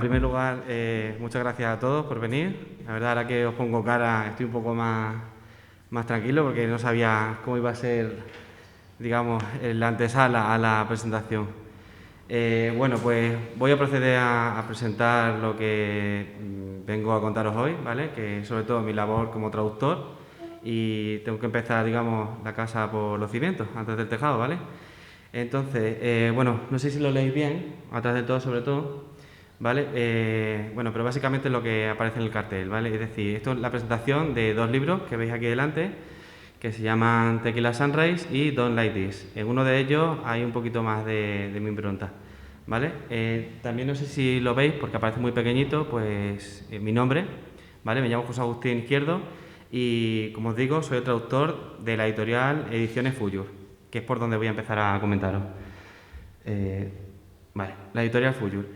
primer lugar, muchas gracias a todos por venir. La verdad, ahora que os pongo cara, estoy un poco más tranquilo porque no sabía cómo iba a ser, digamos, la antesala a la presentación. Bueno, pues voy a proceder a presentar lo que vengo a contaros hoy, ¿vale? Que sobre todo mi labor como traductor, y tengo que empezar, digamos, la casa por los cimientos, antes del tejado, ¿vale? Entonces, bueno, no sé si lo leéis bien, atrás del todo sobre todo, ¿vale? Bueno, pero básicamente es lo que aparece en el cartel, ¿vale? Es decir, esto es la presentación de dos libros que veis aquí delante, que se llaman Tequila Sunrise y Don't Like This. En uno de ellos hay un poquito más de mi impronta, ¿vale? También no sé si lo veis, porque aparece muy pequeñito, pues mi nombre, ¿vale? Me llamo José Agustín Izquierdo y, como os digo, soy el traductor de la editorial Ediciones Fuyur, que es por donde voy a empezar a comentaros. Vale, la editorial Fuyur.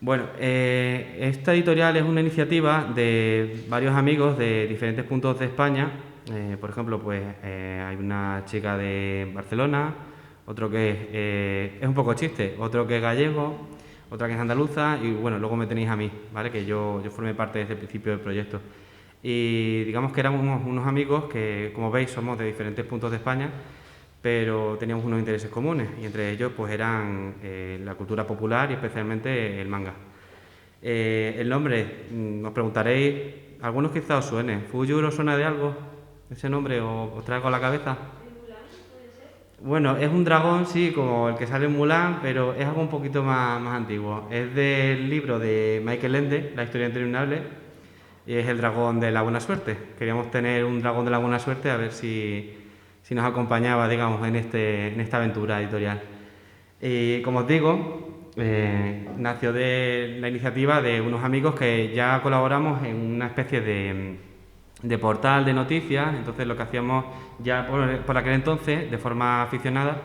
Bueno, esta editorial es una iniciativa de varios amigos de diferentes puntos de España. Por ejemplo, pues hay una chica de Barcelona, otro que es un poco chiste, otro que es gallego, otra que es andaluza y bueno, luego me tenéis a mí, ¿vale? Que yo formé parte desde el principio del proyecto. Y digamos que éramos unos amigos que, como veis, somos de diferentes puntos de España, pero teníamos unos intereses comunes y entre ellos pues eran la cultura popular y especialmente el manga. El nombre, os preguntaréis, algunos quizás os suene. ¿Fuyur os suena de algo? ¿Ese nombre os traigo a la cabeza? Bueno, es un dragón, sí, como el que sale en Mulan, pero es algo un poquito más antiguo. Es del libro de Michael Ende, La historia interminable, y es el dragón de la buena suerte. Queríamos tener un dragón de la buena suerte a ver si nos acompañaba, digamos, en esta aventura editorial. Y como os digo, nació de la iniciativa de unos amigos que ya colaboramos en una especie de portal de noticias. Entonces lo que hacíamos ya por aquel entonces, de forma aficionada,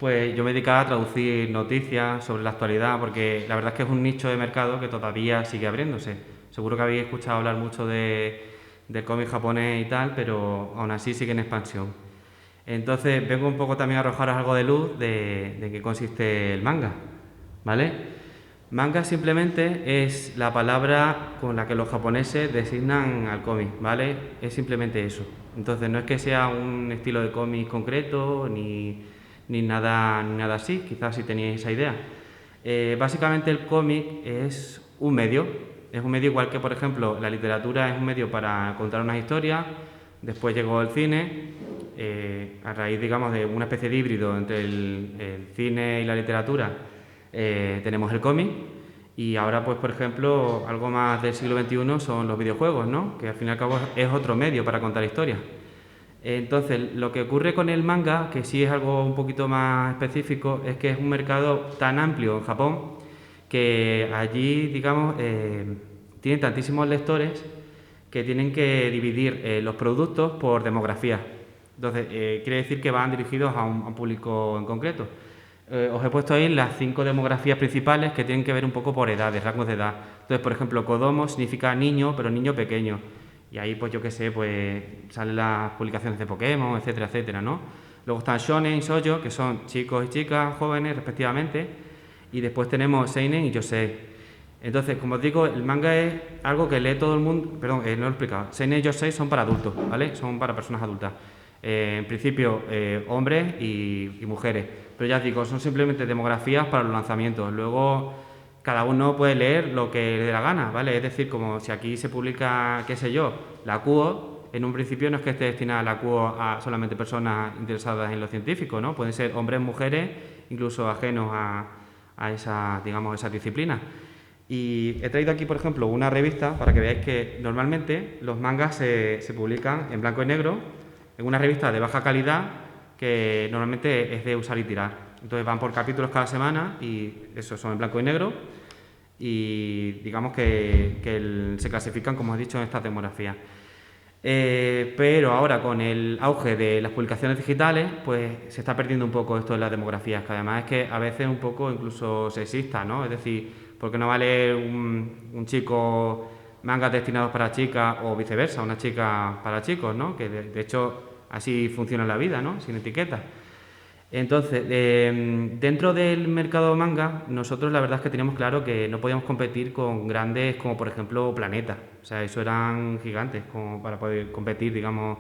pues yo me dedicaba a traducir noticias sobre la actualidad, porque la verdad es que es un nicho de mercado que todavía sigue abriéndose. Seguro que habéis escuchado hablar mucho del cómic japonés y tal, pero aún así sigue en expansión. Entonces vengo un poco también a arrojaros algo de luz de qué consiste el manga, ¿vale? Manga simplemente es la palabra con la que los japoneses designan al cómic, ¿vale? Es simplemente eso. Entonces no es que sea un estilo de cómic concreto ni nada así, quizás si teníais esa idea. Básicamente el cómic es un medio igual que por ejemplo la literatura es un medio para contar unas historias, después llegó el cine, a raíz digamos de una especie de híbrido entre el cine y la literatura. Tenemos el cómic y ahora pues por ejemplo algo más del siglo XXI son los videojuegos, ¿no? Que al fin y al cabo es otro medio para contar historias. Entonces lo que ocurre con el manga, que sí es algo un poquito más específico, es que es un mercado tan amplio en Japón que allí digamos tienen tantísimos lectores que tienen que dividir los productos por demografía. Entonces quiere decir que van dirigidos a un público en concreto. Os he puesto ahí las 5 demografías principales que tienen que ver un poco por edades, rangos de edad. Entonces, por ejemplo, Kodomo significa niño, pero niño pequeño. Y ahí, pues yo qué sé, pues salen las publicaciones de Pokémon, etcétera, etcétera, ¿no? Luego están Shonen y Shoujo, que son chicos y chicas, jóvenes, respectivamente. Y después tenemos Seinen y Yosei. Entonces, como os digo, el manga es algo que lee todo el mundo. Perdón, no lo he explicado. Seinen y Yosei son para adultos, ¿vale? Son para personas adultas. En principio, hombres y mujeres. Pero ya os digo, son simplemente demografías para los lanzamientos. Luego, cada uno puede leer lo que le dé la gana, ¿vale? Es decir, como si aquí se publica, qué sé yo, la Kuo, en un principio no es que esté destinada la Kuo a solamente personas interesadas en lo científico, ¿no? Pueden ser hombres, mujeres, incluso ajenos a esa, digamos, esa disciplina. Y he traído aquí, por ejemplo, una revista para que veáis que normalmente los mangas se publican en blanco y negro, en una revista de baja calidad que normalmente es de usar y tirar. Entonces van por capítulos cada semana y eso son en blanco y negro y digamos que se clasifican, como he dicho, en estas demografías. Pero ahora con el auge de las publicaciones digitales, pues se está perdiendo un poco esto de las demografías, que además es que a veces es un poco incluso sexista, ¿no? Es decir, ¿por qué no vale un chico mangas destinados para chicas o viceversa, una chica para chicos, ¿no? Que de hecho así funciona la vida, ¿no? Sin etiquetas. Entonces, dentro del mercado manga, nosotros la verdad es que teníamos claro que no podíamos competir con grandes como por ejemplo Planeta. O sea, eso eran gigantes como para poder competir, digamos,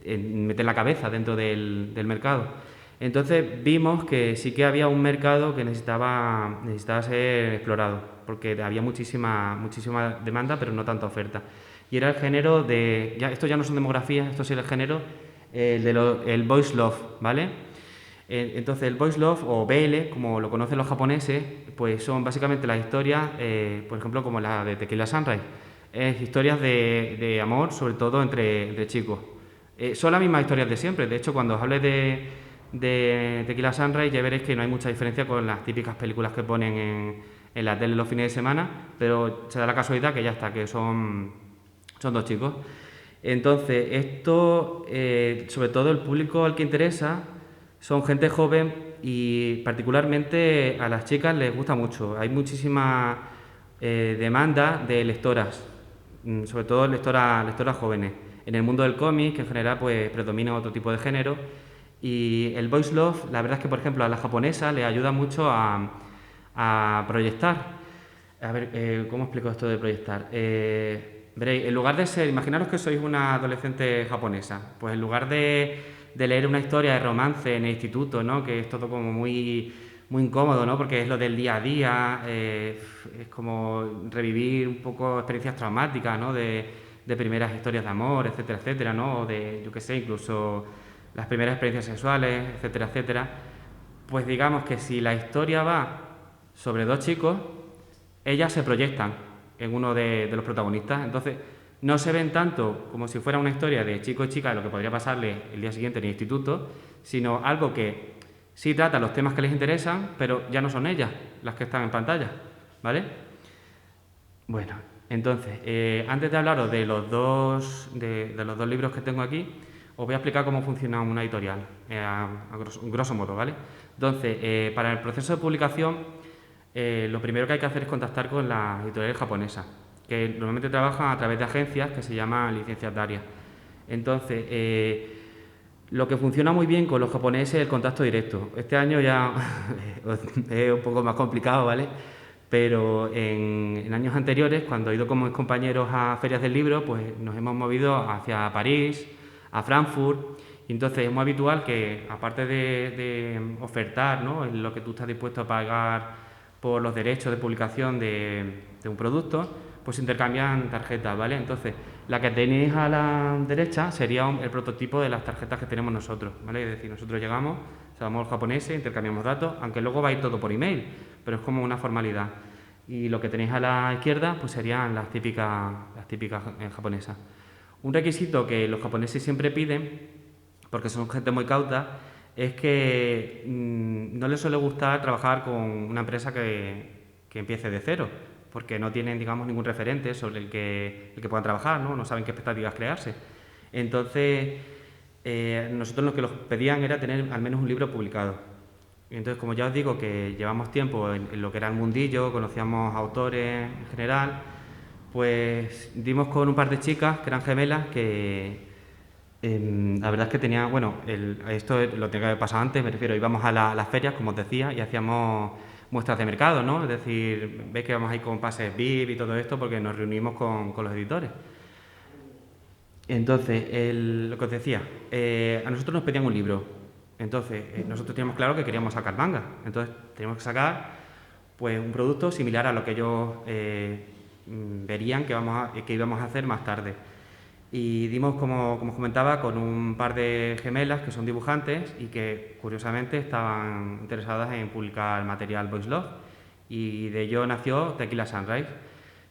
meter la cabeza dentro del mercado. Entonces vimos que sí que había un mercado que necesitaba ser explorado, porque había muchísima demanda, pero no tanta oferta. Y era el género de, ya, esto ya no son demografías, esto sí es el género, el Boys Love, ¿vale? Entonces el Boys Love o BL, como lo conocen los japoneses, pues son básicamente las historias, por ejemplo, como la de Tequila Sunrise. Es historias de amor, sobre todo entre chicos. Son las mismas historias de siempre. De hecho, cuando os hable de Tequila Sunrise ya veréis que no hay mucha diferencia con las típicas películas que ponen en la tele los fines de semana, pero se da la casualidad que ya está, que son dos chicos. Entonces, esto, sobre todo el público al que interesa, son gente joven y particularmente a las chicas les gusta mucho. Hay muchísima demanda de lectoras, sobre todo lectoras jóvenes. En el mundo del cómic, que en general pues predomina otro tipo de género, y el Voice Love, la verdad es que por ejemplo a la japonesa le ayuda mucho a proyectar. A ver, ¿cómo explico esto de proyectar? Veréis, en lugar de ser, imaginaros que sois una adolescente japonesa, pues en lugar de leer una historia de romance en el instituto, ¿no? Que es todo como muy incómodo, ¿no? Porque es lo del día a día, es como revivir un poco experiencias traumáticas, ¿no? De primeras historias de amor, etcétera, etcétera, ¿no? O de, yo qué sé, incluso las primeras experiencias sexuales, etcétera, etcétera. Pues digamos que si la historia va sobre dos chicos, ellas se proyectan en uno de los protagonistas. Entonces, no se ven tanto como si fuera una historia de chico y chica, de lo que podría pasarle el día siguiente en el instituto, sino algo que sí trata los temas que les interesan, pero ya no son ellas las que están en pantalla, ¿vale? Bueno, entonces, antes de hablaros de los dos libros que tengo aquí, os voy a explicar cómo funciona una editorial, grosso modo, ¿vale? Entonces, para el proceso de publicación, lo primero que hay que hacer es contactar con las editoriales japonesas, que normalmente trabajan a través de agencias que se llaman licenciatarias. Entonces, lo que funciona muy bien con los japoneses es el contacto directo. Este año ya es un poco más complicado, ¿vale? Pero en años anteriores, cuando he ido con mis compañeros a ferias del libro, pues nos hemos movido hacia París, a Frankfurt, y entonces es muy habitual que, aparte de ofertar, ¿no?, en lo que tú estás dispuesto a pagar por los derechos de publicación de un producto, pues intercambian tarjetas, ¿vale? Entonces, la que tenéis a la derecha sería el prototipo de las tarjetas que tenemos nosotros, ¿vale? Es decir, nosotros llegamos, somos los japoneses, intercambiamos datos, aunque luego va a ir todo por email, pero es como una formalidad. Y lo que tenéis a la izquierda, pues serían las típicas japonesas. Un requisito que los japoneses siempre piden, porque son gente muy cauta, es que no les suele gustar trabajar con una empresa que empiece de cero, porque no tienen, digamos, ningún referente sobre el que puedan trabajar, ¿no? No saben qué expectativas crearse. Entonces, nosotros lo que los pedían era tener al menos un libro publicado. Entonces, como ya os digo que llevamos tiempo en lo que era el mundillo, conocíamos autores en general, pues dimos con un par de chicas que eran gemelas que la verdad es que tenía, bueno, esto lo tenía que haber pasado antes, me refiero, íbamos a las ferias, como os decía, y hacíamos muestras de mercado, ¿no? Es decir, veis que vamos ahí con pases VIP y todo esto porque nos reunimos con los editores. Entonces, lo que os decía, a nosotros nos pedían un libro. Entonces, nosotros teníamos claro que queríamos sacar manga. Entonces, teníamos que sacar pues un producto similar a lo que ellos verían que íbamos a hacer más tarde. Y dimos, como os comentaba, con un par de gemelas que son dibujantes y que curiosamente estaban interesadas en publicar material Boys Love, y de ello nació Tequila Sunrise.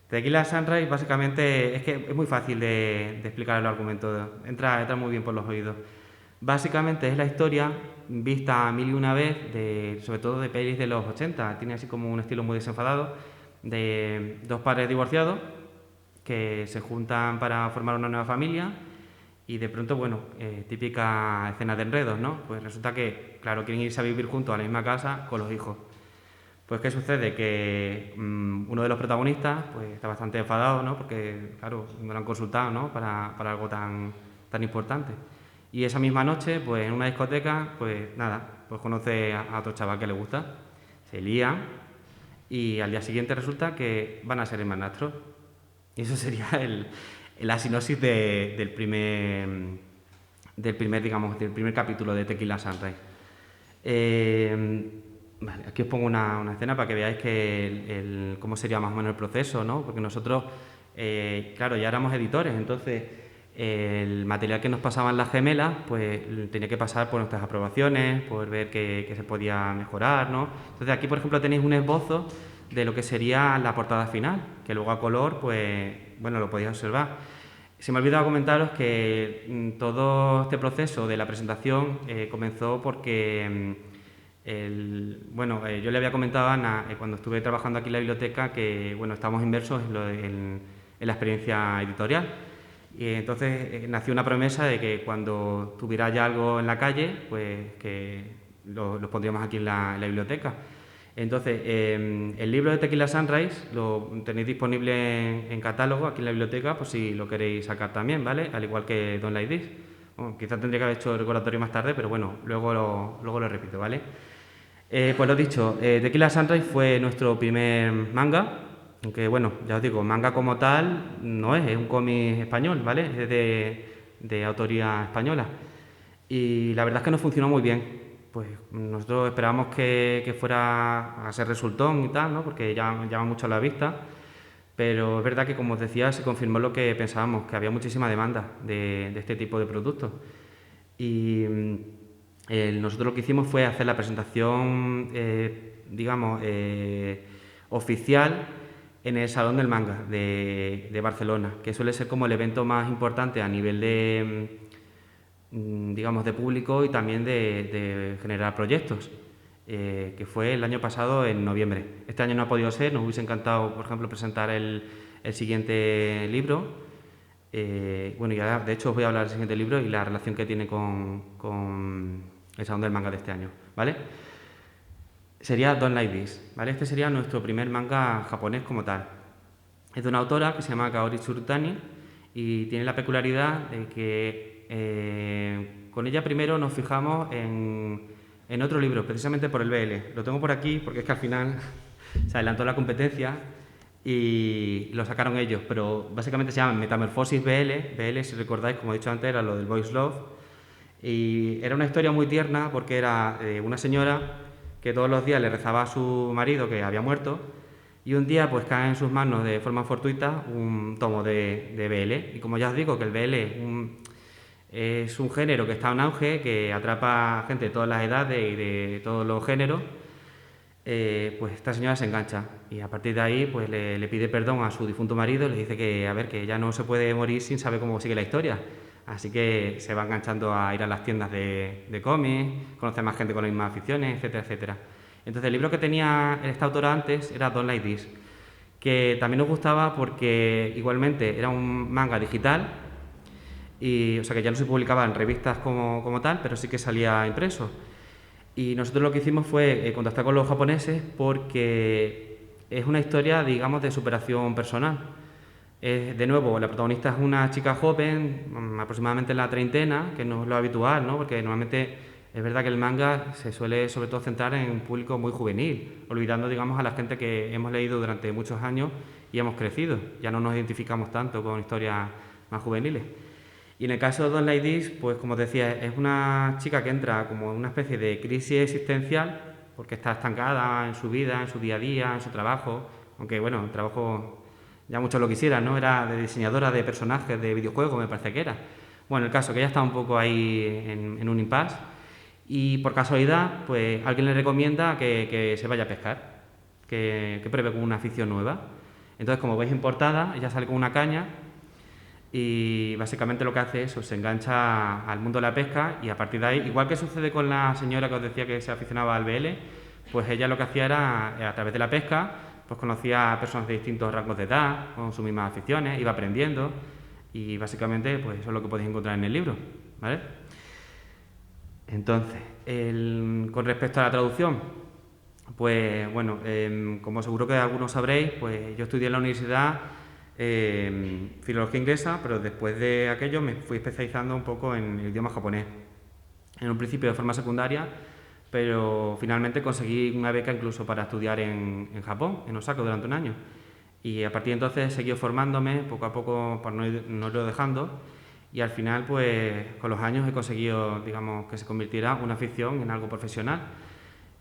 Tequila Sunrise básicamente es que es muy fácil de explicar el argumento, entra muy bien por los oídos. Básicamente es la historia vista mil y una vez, sobre todo de pelis de los 80, tiene así como un estilo muy desenfadado, de dos padres divorciados que se juntan para formar una nueva familia y de pronto, bueno, típica escena de enredos, ¿no? Pues resulta que, claro, quieren irse a vivir juntos a la misma casa con los hijos. Pues ¿qué sucede? Que uno de los protagonistas pues está bastante enfadado, ¿no? Porque, claro, no lo han consultado, ¿no? Para algo tan importante. Y esa misma noche, pues en una discoteca, pues nada, pues conoce a otro chaval que le gusta, se lían y al día siguiente resulta que van a ser hermanastros. Y eso sería la sinopsis del primer capítulo de Tequila Sunrise. Vale, aquí os pongo una escena para que veáis cómo sería más o menos el proceso, ¿no? Porque nosotros, claro, ya éramos editores, entonces el material que nos pasaban las gemelas, pues tenía que pasar por nuestras aprobaciones, por ver qué se podía mejorar, ¿no? Entonces aquí, por ejemplo, tenéis un esbozo de lo que sería la portada final, que luego a color, pues, bueno, lo podéis observar. Se me ha olvidado comentaros que todo este proceso de la presentación comenzó porque, yo le había comentado a Ana cuando estuve trabajando aquí en la biblioteca que, bueno, estábamos inmersos en la experiencia editorial. Y entonces nació una promesa de que cuando tuviera ya algo en la calle, pues que lo pondríamos aquí en la biblioteca. Entonces, el libro de Tequila Sunrise lo tenéis disponible en catálogo aquí en la biblioteca, por si lo queréis sacar también, ¿vale? Al igual que Don't Like This. Bueno, quizás tendría que haber hecho el recordatorio más tarde, pero bueno, luego lo repito, ¿vale? Pues lo dicho, Tequila Sunrise fue nuestro primer manga, aunque bueno, ya os digo, manga como tal no es un cómic español, ¿vale? Es de autoría española. Y la verdad es que nos funcionó muy bien. Pues nosotros esperábamos que fuera a ser resultón y tal, ¿no? Porque llama mucho a la vista. Pero es verdad que, como os decía, se confirmó lo que pensábamos, que había muchísima demanda de este tipo de productos. Y nosotros lo que hicimos fue hacer la presentación, oficial en el Salón del Manga de Barcelona, que suele ser como el evento más importante a nivel de público y también de generar proyectos, que fue el año pasado en noviembre. Este año no ha podido ser, nos hubiese encantado, por ejemplo, presentar el siguiente libro. Ya de hecho os voy a hablar del siguiente libro y la relación que tiene con el Salón del Manga de este año, ¿vale? Sería Don't Like This, ¿vale? Este sería nuestro primer manga japonés como tal. Es de una autora que se llama Kaori Tsurutani y tiene la peculiaridad de que con ella primero nos fijamos en otro libro, precisamente por el BL. Lo tengo por aquí porque es que al final se adelantó la competencia y lo sacaron ellos, pero básicamente se llama Metamorfosis BL. BL, si recordáis, como he dicho antes, era lo del Boys Love. Y era una historia muy tierna porque era una señora que todos los días le rezaba a su marido que había muerto y un día pues cae en sus manos de forma fortuita un tomo de BL. Y como ya os digo, que el BL es un género que está en auge, que atrapa a gente de todas las edades y de todos los géneros, pues esta señora se engancha y a partir de ahí pues le pide perdón a su difunto marido, le dice que ya no se puede morir sin saber cómo sigue la historia. Así que se va enganchando a ir a las tiendas de cómics, conocer más gente con las mismas aficiones, etcétera, etcétera. Entonces el libro que tenía esta autora antes era Don't Like This, que también nos gustaba porque igualmente era un manga digital, o sea que ya no se publicaba en revistas como tal, pero sí que salía impreso. Y nosotros lo que hicimos fue contactar con los japoneses porque es una historia, digamos, de superación personal. De nuevo, la protagonista es una chica joven, aproximadamente en la treintena, que no es lo habitual, ¿no? Porque normalmente es verdad que el manga se suele sobre todo centrar en un público muy juvenil, olvidando, digamos, a la gente que hemos leído durante muchos años y hemos crecido. Ya no nos identificamos tanto con historias más juveniles. Y en el caso de Don't Like This, pues como os decía, es una chica que entra como en una especie de crisis existencial porque está estancada en su vida, en su día a día, en su trabajo, aunque bueno, el trabajo ya muchos lo quisieran, ¿no? Era de diseñadora de personajes de videojuegos, me parece que era. Bueno, el caso que ella está un poco ahí en un impasse y por casualidad, pues alguien le recomienda que se vaya a pescar, que pruebe con una afición nueva. Entonces, como veis en portada, ella sale con una caña y básicamente lo que hace es se engancha al mundo de la pesca y a partir de ahí, igual que sucede con la señora que os decía que se aficionaba al BL, pues ella lo que hacía era, a través de la pesca, pues conocía a personas de distintos rangos de edad, con sus mismas aficiones, iba aprendiendo y básicamente pues eso es lo que podéis encontrar en el libro, ¿vale? Entonces, con respecto a la traducción, pues bueno, como seguro que algunos sabréis, pues yo estudié en la universidad filología inglesa, pero después de aquello me fui especializando un poco en el idioma japonés. En un principio de forma secundaria, pero finalmente conseguí una beca incluso para estudiar en Japón, en Osaka, durante un año. Y a partir de entonces he seguido formándome poco a poco para no irlo dejando, y al final, pues con los años he conseguido, digamos, que se convirtiera una afición en algo profesional.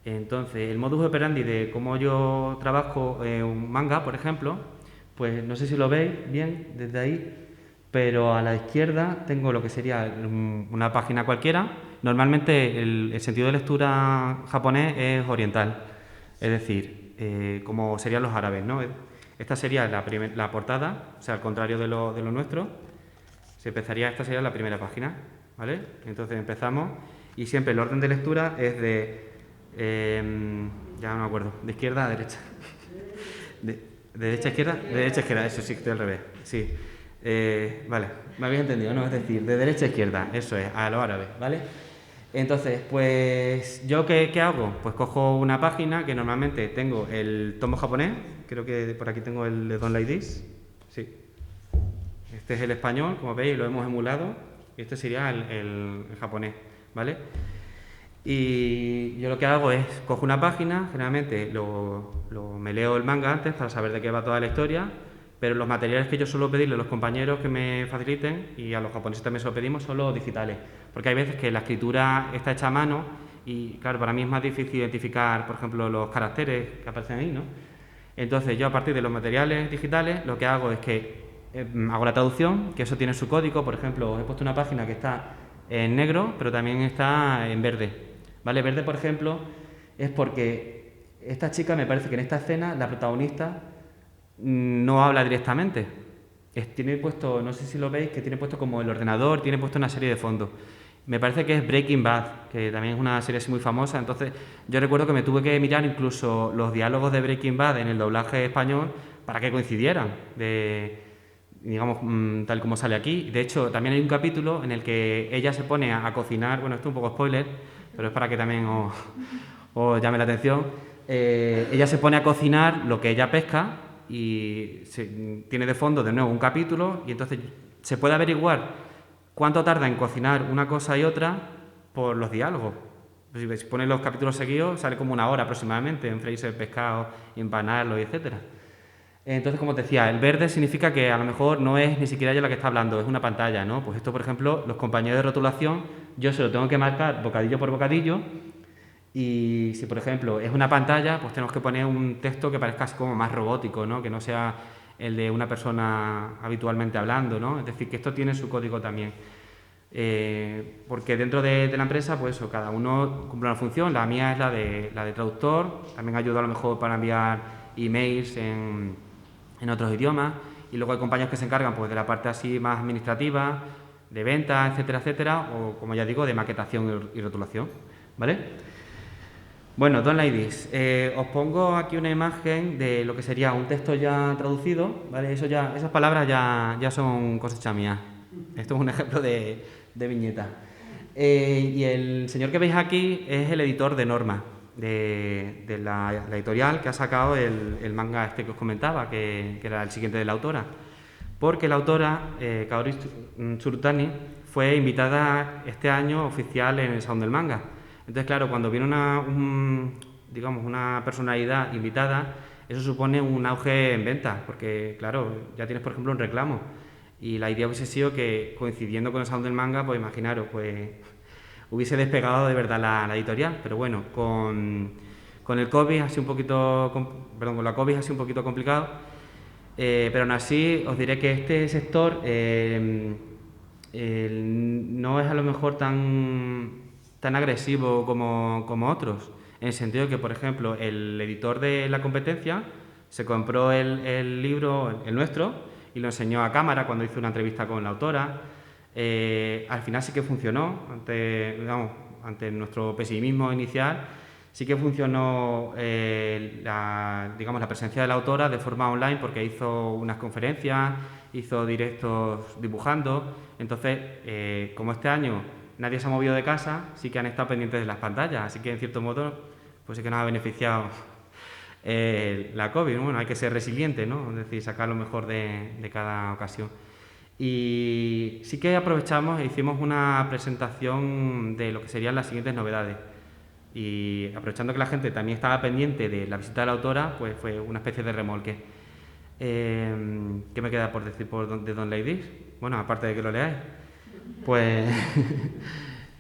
Entonces, el modus operandi de cómo yo trabajo un manga, por ejemplo, pues no sé si lo veis bien desde ahí, pero a la izquierda tengo lo que sería una página cualquiera. Normalmente el sentido de lectura japonés es oriental, es decir, como serían los árabes, ¿no? Esta sería la portada, o sea, al contrario de lo nuestro. Esta sería la primera página, ¿vale? Entonces empezamos y siempre el orden de lectura es ya no me acuerdo, de izquierda a derecha. De derecha a izquierda, de derecha a izquierda, eso sí, estoy al revés, sí. Vale, me habéis entendido, ¿no? Es decir, de derecha a izquierda, eso es, a lo árabe, ¿vale? Entonces, pues, ¿yo qué hago? Pues cojo una página que normalmente tengo el tomo japonés, creo que por aquí tengo el de Don't Like This, sí. Este es el español, como veis, lo hemos emulado, y este sería el japonés, ¿vale? Y yo lo que hago es, cojo una página, generalmente me leo el manga antes para saber de qué va toda la historia, pero los materiales que yo suelo pedirle a los compañeros que me faciliten, y a los japoneses también se lo pedimos, son los digitales, porque hay veces que la escritura está hecha a mano y, claro, para mí es más difícil identificar, por ejemplo, los caracteres que aparecen ahí, ¿no? Entonces yo, a partir de los materiales digitales, lo que hago es que hago la traducción, que eso tiene su código. Por ejemplo, os he puesto una página que está en negro, pero también está en verde, ¿vale? Verde, por ejemplo, es porque esta chica, me parece que en esta escena la protagonista no habla directamente. Tiene puesto, no sé si lo veis, que tiene puesto como el ordenador, tiene puesto una serie de fondo. Me parece que es Breaking Bad, que también es una serie así muy famosa. Entonces yo recuerdo que me tuve que mirar incluso los diálogos de Breaking Bad en el doblaje español para que coincidieran, digamos, tal como sale aquí. De hecho, también hay un capítulo en el que ella se pone a cocinar, bueno, esto es un poco spoiler, pero es para que también os llame la atención. Ella se pone a cocinar lo que ella pesca y tiene de fondo de nuevo un capítulo, y entonces se puede averiguar cuánto tarda en cocinar una cosa y otra por los diálogos. Si pones los capítulos seguidos, sale como una hora aproximadamente en freírse el pescado, empanarlo, y etcétera. Entonces, como te decía, el verde significa que a lo mejor no es ni siquiera ella la que está hablando, es una pantalla, ¿no? Pues esto, por ejemplo, los compañeros de rotulación, yo se lo tengo que marcar bocadillo por bocadillo, y si, por ejemplo, es una pantalla, pues tenemos que poner un texto que parezca así como más robótico, ¿no? Que no sea el de una persona habitualmente hablando, ¿no? Es decir, que esto tiene su código también. Porque dentro de la empresa, pues eso, cada uno cumple una función. La mía es la de traductor, también ayuda a lo mejor para enviar emails en otros idiomas, y luego hay compañeros que se encargan, pues, de la parte así más administrativa, de ventas, etcétera, etcétera, o, como ya digo, de maquetación y rotulación, ¿vale? Bueno, Don't Like This. Os pongo aquí una imagen de lo que sería un texto ya traducido, ¿vale? Esas palabras ya son cosecha mía. Esto es un ejemplo de viñeta. Y el señor que veis aquí es el editor de Norma, de la editorial que ha sacado el manga este que os comentaba, que era el siguiente de la autora. Porque la autora, Kaori Tsurutani, fue invitada este año oficial en el Salón del Manga. Entonces, claro, cuando viene una personalidad invitada, eso supone un auge en ventas, porque, claro, ya tienes, por ejemplo, un reclamo. Y la idea hubiese sido que, coincidiendo con el Salón del Manga, pues imaginaros, pues hubiese despegado de verdad la editorial. Pero bueno, con el COVID ha sido un poquito, con la COVID ha sido un poquito complicado, pero aún así os diré que este sector no es a lo mejor tan agresivo como otros, en el sentido que, por ejemplo, el editor de la competencia se compró el libro, el nuestro, y lo enseñó a cámara cuando hizo una entrevista con la autora. Al final sí que funcionó, ante nuestro pesimismo inicial, sí que funcionó la presencia de la autora de forma online, porque hizo unas conferencias, hizo directos dibujando. Entonces, como este año nadie se ha movido de casa, sí que han estado pendientes de las pantallas, así que en cierto modo pues sí que nos ha beneficiado la COVID, ¿no? Bueno, hay que ser resiliente, ¿no? Es decir, sacar lo mejor de cada ocasión. Y sí que aprovechamos e hicimos una presentación de lo que serían las siguientes novedades. Y aprovechando que la gente también estaba pendiente de la visita de la autora, pues fue una especie de remolque. ¿Qué me queda por decir de Don't Like This? Bueno, aparte de que lo leáis, pues,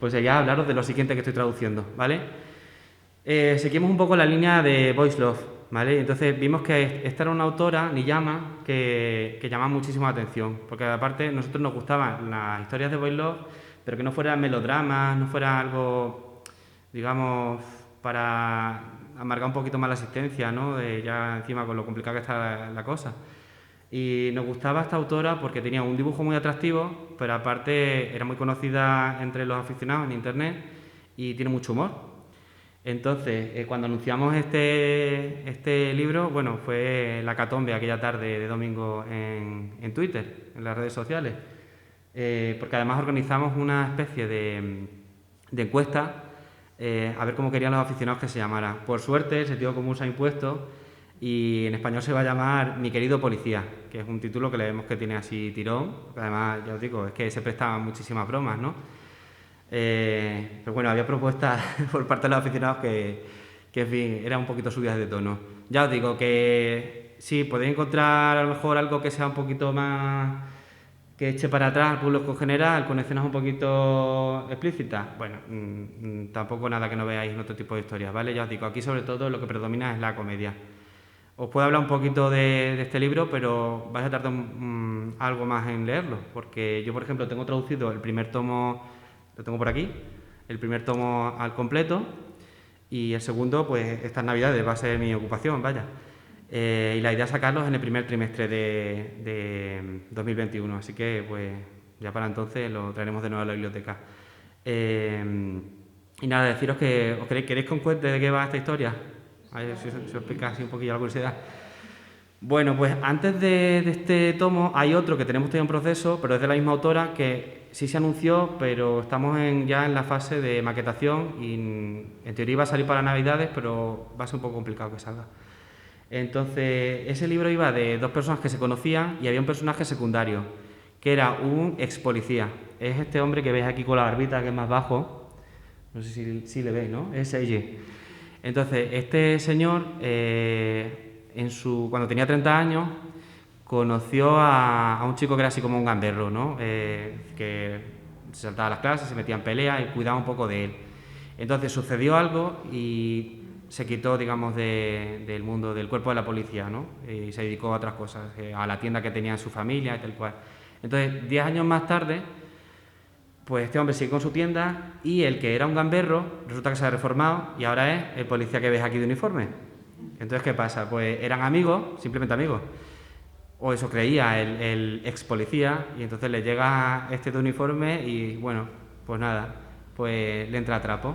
pues ya hablaros de lo siguiente que estoy traduciendo, ¿vale? Seguimos un poco la línea de Boys Love, ¿vale? Entonces vimos que esta era una autora, Niyama, que llamaba muchísimo la atención, porque aparte a nosotros nos gustaban las historias de Boys Love, pero que no fueran melodramas, no fuera algo, digamos, para amargar un poquito más la asistencia, ¿no? Ya encima con lo complicado que está la cosa. Y nos gustaba esta autora porque tenía un dibujo muy atractivo, pero aparte era muy conocida entre los aficionados en internet y tiene mucho humor. Entonces, cuando anunciamos este libro, bueno, fue la catombe aquella tarde de domingo en Twitter, en las redes sociales, porque además organizamos una especie de encuesta a ver cómo querían los aficionados que se llamara. Por suerte, el sentido común se ha impuesto y en español se va a llamar Mi querido policía, que es un título que le vemos que tiene así tirón, además, ya os digo, es que se prestaban muchísimas bromas, ¿no? Pero bueno, había propuestas por parte de los aficionados que en fin, eran un poquito subidas de tono. Ya os digo que sí, podéis encontrar a lo mejor algo que sea un poquito más que eche para atrás al público en general, con escenas un poquito explícitas. Bueno, tampoco nada que no veáis en otro tipo de historias, ¿vale? Ya os digo, aquí sobre todo lo que predomina es la comedia. Os puedo hablar un poquito de este libro, pero vais a tardar algo más en leerlo, porque yo, por ejemplo, tengo traducido el primer tomo, lo tengo por aquí, el primer tomo al completo, y el segundo, pues estas navidades va a ser mi ocupación, vaya. Y la idea es sacarlos en el primer trimestre de 2021, así que pues ya para entonces lo traeremos de nuevo a la biblioteca. Y nada, deciros que ¿queréis que os cuente de qué va esta historia? A ver si os explica así un poquillo la curiosidad. Bueno, pues antes de este tomo hay otro que tenemos todavía en proceso, pero es de la misma autora, que sí se anunció, pero estamos ya en la fase de maquetación y en teoría iba a salir para Navidades, pero va a ser un poco complicado que salga. Entonces, ese libro iba de dos personas que se conocían y había un personaje secundario, que era un ex policía. Es este hombre que veis aquí con la barbita, que es más bajo, no sé si le veis, ¿no? Es Seiji. Entonces, este señor, cuando tenía 30 años, conoció a un chico que era así como un gamberro, ¿no? Que se saltaba las clases, se metía en peleas y cuidaba un poco de él. Entonces sucedió algo y se quitó, digamos, del mundo, del cuerpo de la policía, ¿no? Y se dedicó a otras cosas, a la tienda que tenía en su familia y tal cual. Entonces, 10 años más tarde, pues este hombre sigue con su tienda y el que era un gamberro resulta que se ha reformado y ahora es el policía que ves aquí de uniforme. Entonces, ¿qué pasa? Pues eran amigos, simplemente amigos. O eso creía el ex policía y entonces le llega este de uniforme y bueno, pues nada, pues le entra a trapo.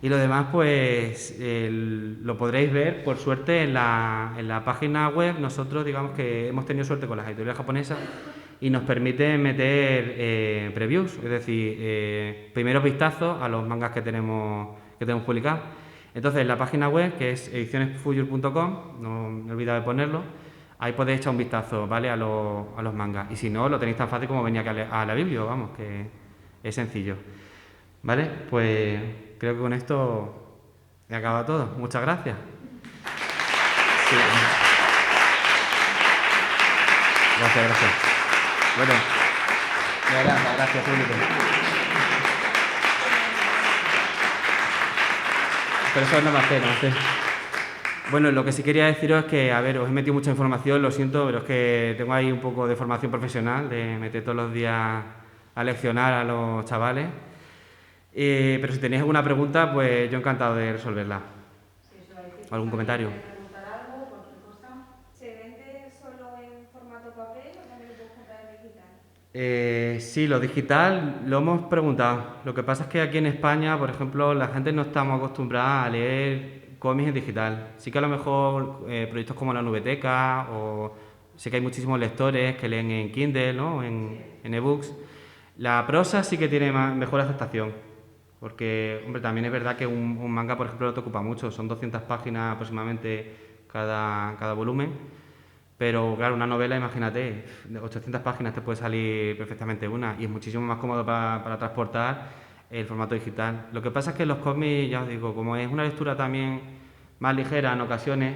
Y lo demás, pues lo podréis ver, por suerte, en la página web. Nosotros, digamos que hemos tenido suerte con las editoriales japonesas y nos permite meter previews, es decir, primeros vistazos a los mangas que tenemos publicados. Entonces, en la página web, que es edicionesfuyur.com, no me he olvidado de ponerlo, ahí podéis echar un vistazo, ¿vale?, a los mangas. Y si no, lo tenéis tan fácil como venir aquí a la biblia, vamos, que es sencillo. ¿Vale? Pues creo que con esto he acabado todo. Muchas gracias. Sí. Gracias. Bueno, gracias, público. Pero eso no me hace, Bueno, lo que sí quería deciros es que, a ver, os he metido mucha información, lo siento, pero es que tengo ahí un poco de formación profesional, de meter todos los días a leccionar a los chavales. Pero si tenéis alguna pregunta, pues yo encantado de resolverla. ¿Algún comentario? ¿Preguntar algo, cualquier cosa? ¿Se vende solo en formato papel o también lo puedes comprar en digital? Sí, lo digital lo hemos preguntado. Lo que pasa es que aquí en España, por ejemplo, la gente no estamos acostumbrada a leer cómics en digital. Sí que a lo mejor proyectos como la Nubeteca o sé que hay muchísimos lectores que leen en Kindle, ¿no?, en ebooks. La prosa sí que tiene mejor aceptación, porque, hombre, también es verdad que un manga, por ejemplo, no te ocupa mucho, son 200 páginas aproximadamente cada volumen, pero claro, una novela, imagínate, de 800 páginas te puede salir perfectamente una y es muchísimo más cómodo para transportar el formato digital. Lo que pasa es que los cómics, ya os digo, como es una lectura también más ligera en ocasiones,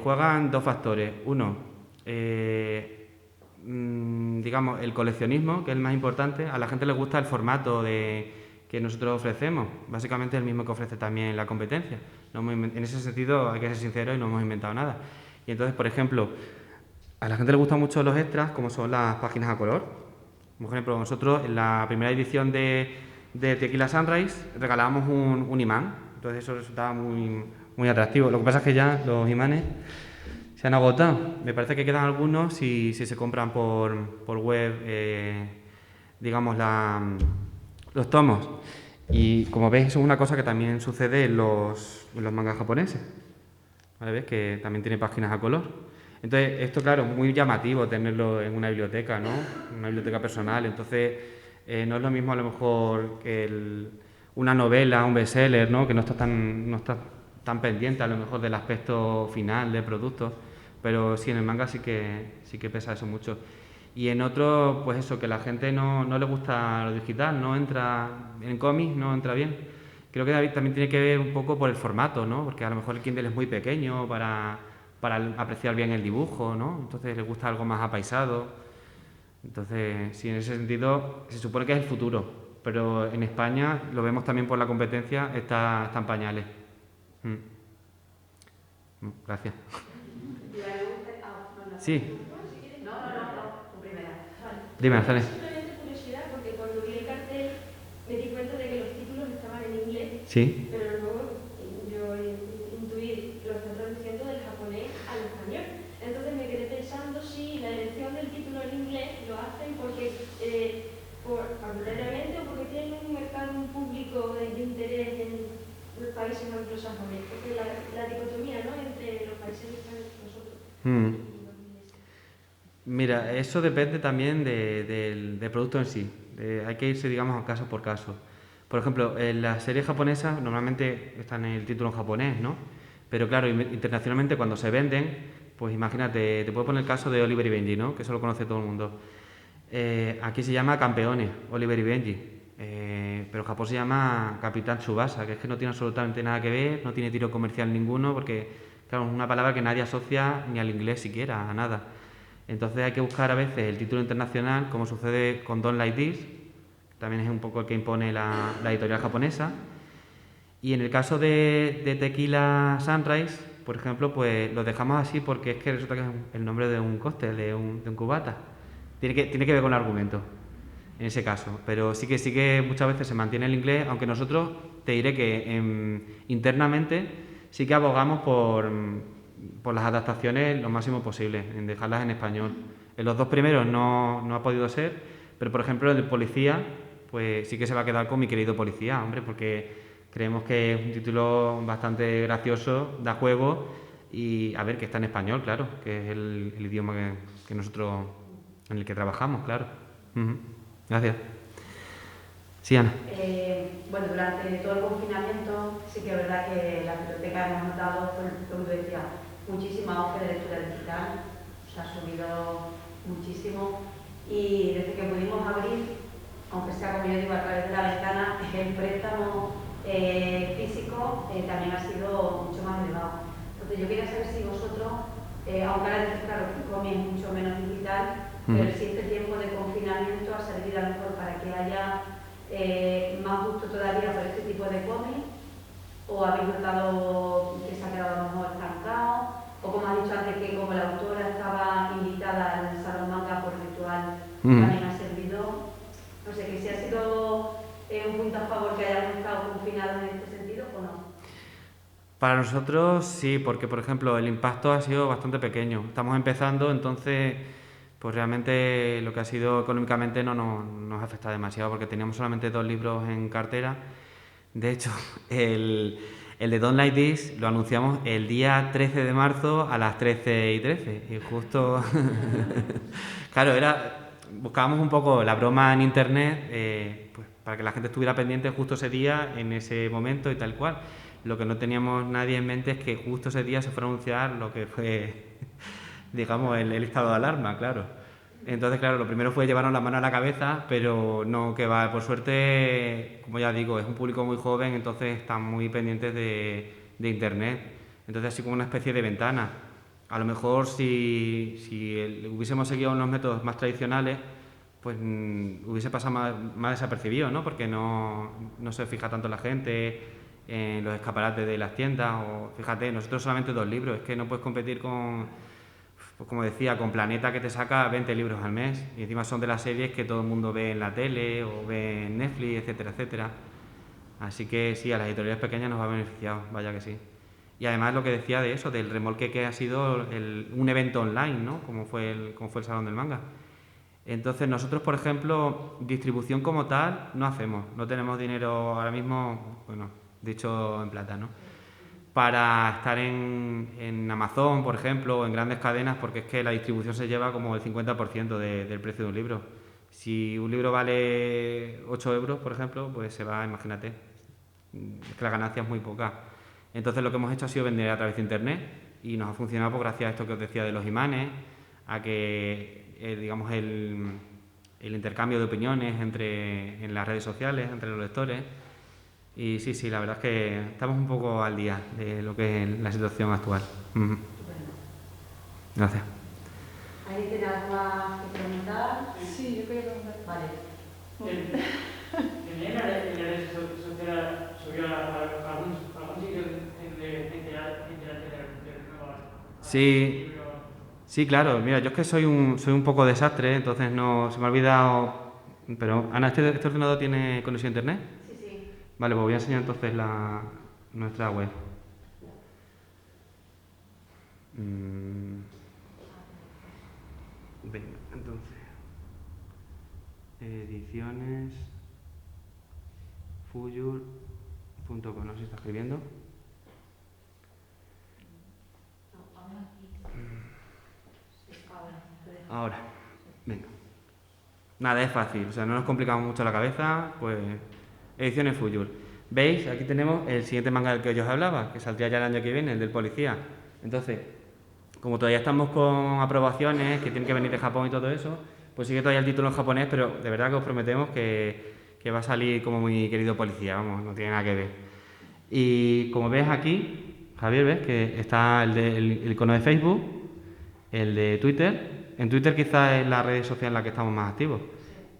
juegan dos factores. Uno, digamos, el coleccionismo, que es el más importante. A la gente le gusta el formato que nosotros ofrecemos, básicamente el mismo que ofrece también la competencia. En ese sentido, hay que ser sinceros y no hemos inventado nada. Y entonces, por ejemplo, a la gente le gustan mucho los extras, como son las páginas a color. Por ejemplo, nosotros en la primera edición de Tequila Sunrise regalábamos un imán, entonces eso resultaba muy atractivo. Lo que pasa es que ya los imanes se han agotado. Me parece que quedan algunos si se compran por web, digamos, los tomos. Y como veis, eso es una cosa que también sucede en los mangas japoneses. ¿Vale? ¿Ves? Que también tiene páginas a color. Entonces, esto, claro, es muy llamativo tenerlo en una biblioteca, ¿no? Una biblioteca personal. Entonces, no es lo mismo a lo mejor que una novela, un bestseller, ¿no? Que no está tan pendiente a lo mejor del aspecto final del producto. Pero sí, en el manga sí que pesa eso mucho. Y en otro, pues eso, que la gente no le gusta lo digital, no entra en cómics, no entra bien. Creo que también tiene que ver un poco por el formato, ¿no? Porque a lo mejor el Kindle es muy pequeño para apreciar bien el dibujo, ¿no? Entonces le gusta algo más apaisado. Entonces, sí, en ese sentido se supone que es el futuro, pero en España lo vemos también por la competencia, está en pañales. Gracias. Sí. Dime, Azalea. Simplemente curiosidad, porque cuando vi el cartel me di cuenta de que los títulos estaban en inglés, Sí. pero luego yo intuí lo están traduciendo del japonés al español. Entonces me quedé pensando si la elección del título en inglés lo hacen porque arbitrariamente o porque tienen un mercado, un público de interés en los países anglosajones, porque la dicotomía, ¿no?, entre los países que están nosotros. Mira, eso depende también del producto en sí. Hay que irse, digamos, caso por caso. Por ejemplo, en las series japonesas normalmente están en el título en japonés, ¿no? Pero claro, internacionalmente cuando se venden, pues imagínate, te puedo poner el caso de Oliver y Benji, ¿no? Que eso lo conoce todo el mundo. Aquí se llama Campeones, Oliver y Benji. Pero en Japón se llama Capitán Tsubasa, que es que no tiene absolutamente nada que ver, no tiene tiro comercial ninguno, porque claro, es una palabra que nadie asocia ni al inglés siquiera, a nada. Entonces hay que buscar a veces el título internacional, como sucede con Don't Like This, también es un poco el que impone la editorial japonesa. Y en el caso de Tequila Sunrise, por ejemplo, pues lo dejamos así porque es que resulta que es el nombre de un cóctel, de un cubata. Tiene que ver con el argumento, en ese caso. Pero sí que muchas veces se mantiene el inglés, aunque nosotros te diré que internamente sí que abogamos por las adaptaciones lo máximo posible, en dejarlas en español. En los dos primeros no ha podido ser, pero por ejemplo el de Policía, pues sí que se va a quedar con Mi querido policía, hombre, porque creemos que es un título bastante gracioso, da juego y a ver, que está en español, claro, que es el idioma que nosotros, en el que trabajamos, claro. Gracias. Sí, Ana. Bueno, durante todo el confinamiento sí que es verdad que la biblioteca hemos notado, como tú decías, muchísima auge de lectura digital, se ha subido muchísimo y desde que pudimos abrir, aunque sea como yo digo a través de la ventana, el préstamo físico también ha sido mucho más elevado. Entonces yo quería saber si vosotros, aunque ahora dices claro que Comi es mucho menos digital, pero si este tiempo de confinamiento ha servido a lo mejor para que haya más gusto todavía por este tipo de cómics, o habéis notado que se ha quedado a lo mejor estancado, o como has dicho antes que como la autora estaba invitada al Salón Manga por ritual, también ha servido, no sé, que si ha sido un punto a favor que hayamos estado confinados en este sentido o no. Para nosotros sí, porque por ejemplo el impacto ha sido bastante pequeño. Estamos empezando, entonces pues realmente lo que ha sido económicamente no nos ha afectado demasiado porque teníamos solamente 2 libros en cartera. De hecho, el de Don't Like This lo anunciamos el día 13 de marzo a las 13:13 y justo, claro, buscábamos un poco la broma en internet pues, para que la gente estuviera pendiente justo ese día, en ese momento y tal cual. Lo que no teníamos nadie en mente es que justo ese día se fuera a anunciar lo que fue, digamos, el estado de alarma, claro. Entonces, claro, lo primero fue llevarnos la mano a la cabeza, pero no, que va, por suerte, como ya digo, es un público muy joven, entonces están muy pendientes de Internet. Entonces, así como una especie de ventana. A lo mejor si hubiésemos seguido unos métodos más tradicionales, pues hubiese pasado más desapercibido, ¿no? Porque no se fija tanto la gente en los escaparates de las tiendas, o fíjate, nosotros solamente 2 libros, es que no puedes competir con, pues como decía, con Planeta, que te saca 20 libros al mes, y encima son de las series que todo el mundo ve en la tele o ve en Netflix, etcétera, etcétera. Así que sí, a las editoriales pequeñas nos ha beneficiado, vaya que sí. Y además lo que decía de eso, del remolque que ha sido un evento online, ¿no? Como fue el Salón del Manga. Entonces nosotros, por ejemplo, distribución como tal no hacemos, no tenemos dinero ahora mismo, bueno, dicho en plata, ¿no? Para estar en Amazon, por ejemplo, o en grandes cadenas, porque es que la distribución se lleva como el 50% del precio de un libro. Si un libro vale 8 euros, por ejemplo, pues se va, imagínate, es que la ganancia es muy poca. Entonces lo que hemos hecho ha sido vender a través de internet y nos ha funcionado pues, gracias a esto que os decía de los imanes, a que digamos el intercambio de opiniones en las redes sociales, entre los lectores. Y sí, la verdad es que estamos un poco al día de lo que es la situación actual. Gracias. ¿Alguien tiene algo más que preguntar? Sí, yo quería preguntar. Vale. ¿En la red social subió algún sitio de Sí, claro. Mira, yo es que soy un poco desastre, entonces no se me ha olvidado. Pero, Ana, ¿este ordenador tiene conexión a internet? Sí. Vale, pues voy a enseñar entonces nuestra web. Venga, entonces. Ediciones. Fuyur.com, no sé si está escribiendo. Ahora, venga. Nada, es fácil, o sea, no nos complicamos mucho la cabeza, pues Ediciones Fuyur. ¿Veis? Aquí tenemos el siguiente manga del que yo os hablaba, que saldría ya el año que viene, el del policía. Entonces, como todavía estamos con aprobaciones, que tienen que venir de Japón y todo eso, pues sigue todavía el título en japonés, pero de verdad que os prometemos que va a salir como mi querido policía, vamos, no tiene nada que ver. Y como ves aquí, Javier, ves que está el icono de Facebook, el de Twitter. En Twitter quizás es la red social en la que estamos más activos.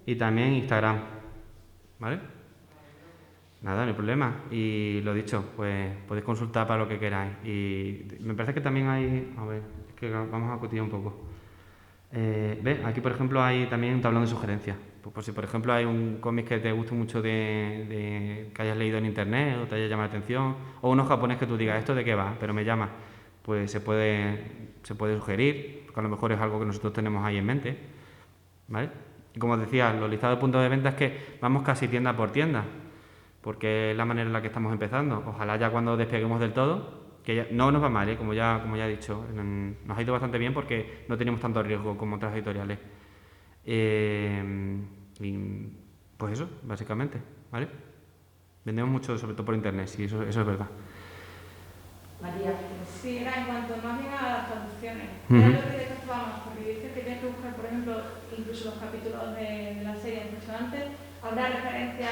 Y también Instagram. ¿Vale? Nada, no hay problema. Y lo dicho, pues podéis consultar para lo que queráis. Y me parece que también hay... A ver, es que vamos a cotillar un poco. ¿Ves? Aquí, por ejemplo, hay también un tablón de sugerencias. Pues por si, por ejemplo, hay un cómic que te guste mucho que hayas leído en internet o te haya llamado la atención, o uno japonés que tú digas, ¿esto de qué va? Pero me llama. Pues se puede sugerir, porque a lo mejor es algo que nosotros tenemos ahí en mente, ¿vale? Y como os decía, los listados de puntos de venta es que vamos casi tienda por tienda, porque es la manera en la que estamos empezando. Ojalá ya cuando despeguemos del todo, que ya, no nos va mal, como ya he dicho, nos ha ido bastante bien porque no tenemos tanto riesgo como otras editoriales. Y pues eso, básicamente, ¿vale? Vendemos mucho, sobre todo por internet, sí, eso es verdad. María. Sí, era en cuanto más bien a las traducciones. Ujú. Era lo que detectábamos, porque dice que tienes que buscar, por ejemplo, incluso los capítulos de la serie impresionantes, habrá referencias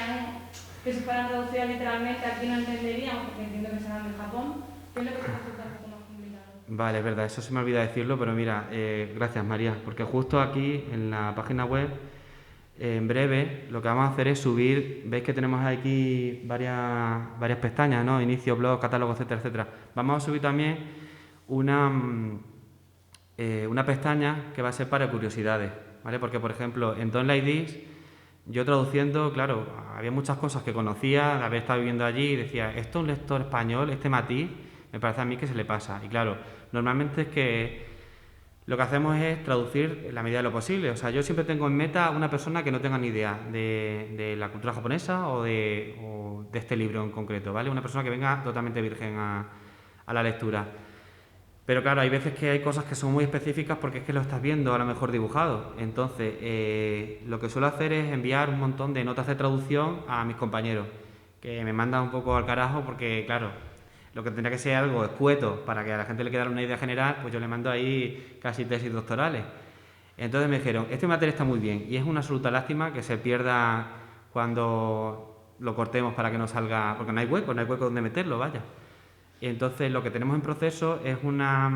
que si fueran traducidas literalmente aquí no entenderíamos, porque entiendo que serán de Japón. ¿Qué es lo que te resulta un poco más complicado? Vale, es verdad, eso se me olvida decirlo, pero mira, gracias María, porque justo aquí en la página web, en breve, lo que vamos a hacer es subir, veis que tenemos aquí varias pestañas, ¿no? Inicio, blog, catálogo, etcétera, etcétera. Vamos a subir también una pestaña que va a ser para curiosidades, ¿vale? Porque, por ejemplo, en Don't Like This, yo traduciendo, claro, había muchas cosas que conocía, de haber estado viviendo allí y decía, esto es un lector español, este matiz, me parece a mí que se le pasa. Y claro, normalmente es que lo que hacemos es traducir en la medida de lo posible. O sea, yo siempre tengo en meta una persona que no tenga ni idea de la cultura japonesa o de este libro en concreto, ¿vale? Una persona que venga totalmente virgen a la lectura. Pero claro, hay veces que hay cosas que son muy específicas porque es que lo estás viendo a lo mejor dibujado. Entonces, lo que suelo hacer es enviar un montón de notas de traducción a mis compañeros, que me mandan un poco al carajo porque, claro, lo que tendría que ser algo escueto para que a la gente le quedara una idea general, pues yo le mando ahí casi tesis doctorales. Entonces me dijeron, este material está muy bien y es una absoluta lástima que se pierda cuando lo cortemos para que no salga, porque no hay hueco donde meterlo, vaya. Y entonces lo que tenemos en proceso es una,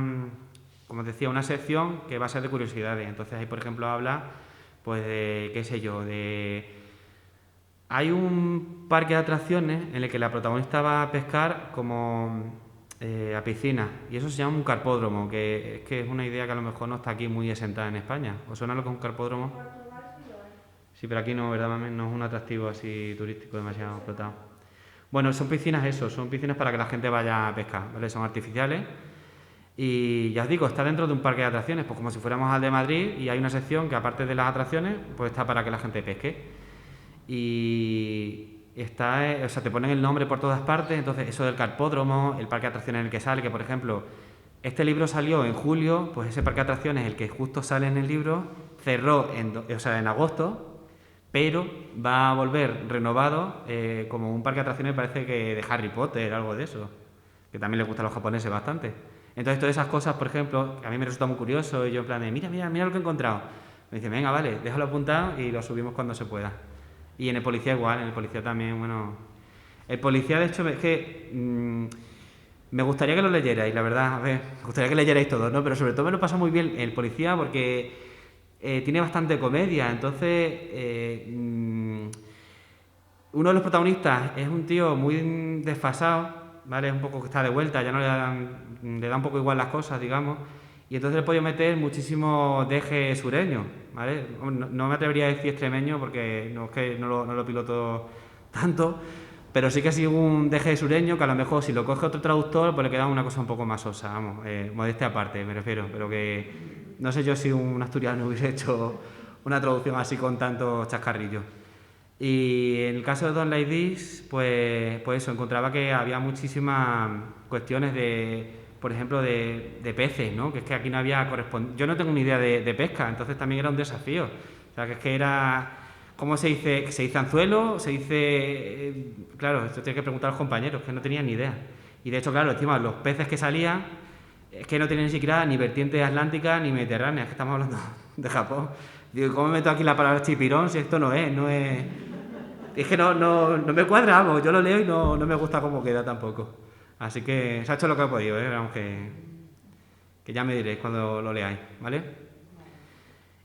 como os decía, una sección que va a ser de curiosidades. Entonces ahí, por ejemplo, habla, pues de, qué sé yo, hay un parque de atracciones en el que la protagonista va a pescar como a piscina, y eso se llama un carpódromo, que es una idea que a lo mejor no está aquí muy asentada en España. ¿Os suena lo que es un carpódromo? Sí, pero aquí no, ¿verdad, mami? No es un atractivo así turístico demasiado explotado. Bueno, son piscinas son piscinas para que la gente vaya a pescar, ¿vale? Son artificiales y ya os digo, está dentro de un parque de atracciones, pues como si fuéramos al de Madrid, y hay una sección que aparte de las atracciones, pues está para que la gente pesque. Y está, o sea, te ponen el nombre por todas partes, entonces eso del carpódromo, el parque de atracciones en el que sale, que por ejemplo, este libro salió en julio, pues ese parque de atracciones, el que justo sale en el libro, cerró en agosto, pero va a volver renovado como un parque de atracciones, parece que de Harry Potter, algo de eso, que también les gusta a los japoneses bastante. Entonces todas esas cosas, por ejemplo, que a mí me resulta muy curioso, y yo en plan de, mira lo que he encontrado. Me dice, venga, vale, déjalo apuntado y lo subimos cuando se pueda. Y en el policía igual, en el policía también, bueno... El policía, de hecho, es que... me gustaría que lo leyerais, la verdad, a ver, me gustaría que leyerais todos, ¿no? Pero sobre todo me lo pasa muy bien el policía porque tiene bastante comedia, entonces... uno de los protagonistas es un tío muy desfasado, ¿vale? Es un poco que está de vuelta, ya no le da un poco igual las cosas, digamos, y entonces le he podido meter muchísimo deje sureño, ¿vale? No me atrevería a decir extremeño porque no es que no lo piloto tanto, pero sí que ha sido un deje sureño que a lo mejor si lo coge otro traductor pues le queda una cosa un poco más sosa, vamos, modestia aparte me refiero, pero que no sé yo si un asturiano hubiese hecho una traducción así con tantos chascarrillos. Y en el caso de Don't Like This, pues eso, encontraba que había muchísimas cuestiones por ejemplo, de peces, ¿no? Que es que aquí no había correspondencia. Yo no tengo ni idea de pesca, entonces también era un desafío. O sea, que es que era... ¿Cómo se dice? ¿Se dice anzuelo? ¿Se dice...? Claro, esto tiene que preguntar a los compañeros, que no tenían ni idea. Y de hecho, claro, encima, los peces que salían, es que no tenían ni siquiera ni vertientes atlánticas ni mediterráneas, que estamos hablando de Japón. Digo, ¿cómo meto aquí la palabra chipirón si esto no es? Es que no me cuadra, vamos, yo lo leo y no me gusta cómo queda tampoco. Así que se ha hecho lo que he podido, vamos, que ya me diréis cuando lo leáis, ¿vale?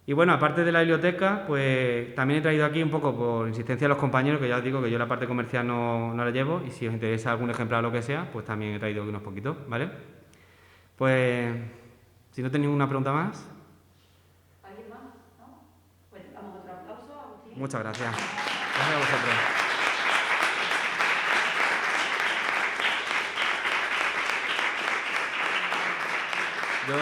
Y bueno, aparte de la biblioteca, pues también he traído aquí un poco por insistencia de los compañeros, que ya os digo que yo la parte comercial no la llevo, y si os interesa algún ejemplar o lo que sea, pues también he traído aquí unos poquitos, ¿vale? Pues, si no tenéis ninguna pregunta más... ¿Alguien más? ¿No? Pues damos otro aplauso a Agustín. Muchas gracias. Gracias a vosotros. Yo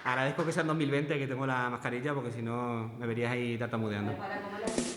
agradezco que sea en 2020 que tengo la mascarilla, porque si no me verías ahí tartamudeando. Para comer la